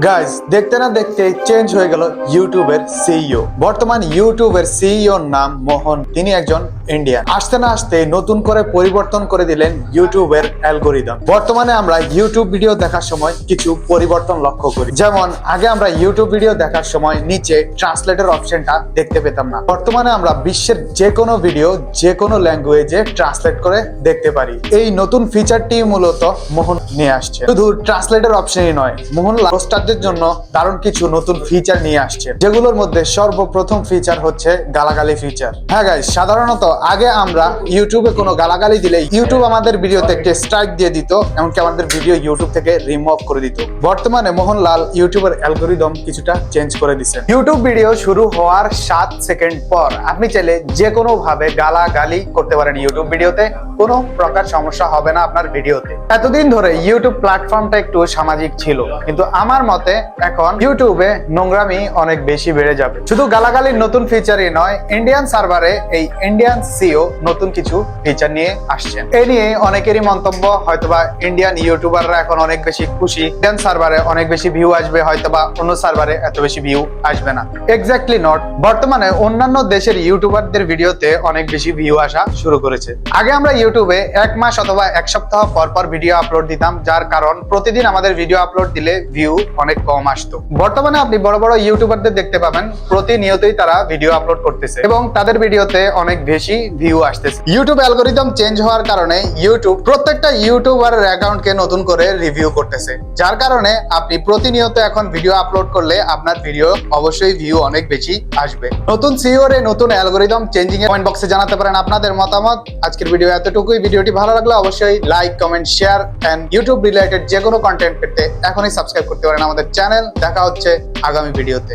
Guys দেখতে না দেখতে চেঞ্জ হয়ে গেল ইউটিউবের সিইও। বর্তমান ইউটিউবের সিইওর নাম মোহন। তিনি একজন ইন্ডিয়ান। আসতে না আসতে নতুন করে পরিবর্তন করে দিলেন ইউটিউবের অ্যালগরিদম। বর্তমানে আমরা ইউটিউব ভিডিও দেখার সময় কিছু পরিবর্তন লক্ষ্য করি। যেমন আগে আমরা ইউটিউব ভিডিও দেখার সময় নিচে ট্রান্সলেটের অপশনটা দেখতে পেতাম না। বর্তমানে আমরা বিশ্বের যে কোনো ভিডিও যে কোনো ল্যাঙ্গুয়েজে ট্রান্সলেট করে দেখতে পারি। এই নতুন ফিচারটি মূলত মোহন নিয়ে আসছে। শুধু ট্রান্সলেটের অপশনই নয়, মোহন পোস্টারদের জন্য দারুণ কিছু নতুন ফিচার নিয়ে আসছে, যেগুলোর মধ্যে সর্বপ্রথম ফিচার হচ্ছে গালাগালি ফিচার। হ্যাঁ গাইস, সাধারণত আগে আমরা ইউটিউবে কোনো গালাগালি দিলে ইউটিউব আমাদের ভিডিওতে একটি স্ট্রাইক দিয়ে দিত, এমনকি আমাদের ভিডিও ইউটিউব থেকে রিমুভ করে দিত। বর্তমানে মোহনলাল ইউটিউবের অ্যালগরিদম কিছুটা চেঞ্জ করে দিচ্ছেন। ইউটিউব ভিডিও শুরু হওয়ার 7 সেকেন্ড পর আপনি চাইলে যে কোনো ভাবে গালাগালি করতে পারেন ইউটিউব ভিডিওতে, কোনো প্রকার সমস্যা হবে না আপনার ভিডিওতে। এতদিন ধরে ইউটিউব প্ল্যাটফর্মটা একটু সামাজিক ছিল, কিন্তু আমার মতে এখন ইউটিউবে নোংরামি অনেক বেশি বেড়ে যাবে। শুধু গালাগালির নতুন ফিচারই নয়, ইন্ডিয়ান সার্ভারে এই ইন্ডিয়ান সিও নতুন কিছু ফিচার নিয়ে আসছেন। এ নিয়ে অনেকেরই মন্তব্য, হয়তোবা ইন্ডিয়ান ইউটিউবাররা এখন অনেক বেশি খুশি, ইন্ডিয়ান সার্ভারে অনেক বেশি ভিউ আসবে, হয়তোবা অন্য সার্ভারে এত বেশি ভিউ আসবে না। Exactly not. বর্তমানে অন্যান্য দেশের ইউটিউবারদের ভিডিওতে অনেক বেশি ভিউ আসা শুরু করেছে। আগে আমরা ইউটিউবে 1 মাস অথবা 1 সপ্তাহ পর পর ভিডিও আপলোড দিতাম, যার কারণ প্রতিদিন আমাদের ভিডিও আপলোড দিলে ভিউ অনেক কম আসতো। বর্তমানে আপনি বড় বড় ইউটিউবারদের দেখতে পাবেন প্রতিনিয়তই তারা ভিডিও আপলোড করতেছে এবং তাদের ভিডিওতে অনেক বেশি ভিউ আসতেছে। ইউটিউব অ্যালগরিদম চেঞ্জ হওয়ার কারণে ইউটিউব প্রত্যেকটা ইউটিউবারের অ্যাকাউন্টকে নতুন করে রিভিউ করতেছে, যার কারণে আপনি প্রতিনিয়ত এখন ভিডিও আপলোড করলে আপনার ভিডিও অবশ্যই ভিউ অনেক বেশি আসবে। নতুন সিইওর এই নতুন অ্যালগরিদম চেঞ্জিং এর কমেন্ট বক্সে জানাতে পারেন আপনাদের মতামত। আজকের ভিডিও এতটুকুই। ভিডিওটি ভালো লাগলে অবশ্যই like, comment, share and YouTube related যে কোনো কন্টেন্ট পেতে এখনই সাবস্ক্রাইব করতে পারেন আমাদের চ্যানেল। দেখা হচ্ছে আগামী ভিডিওতে।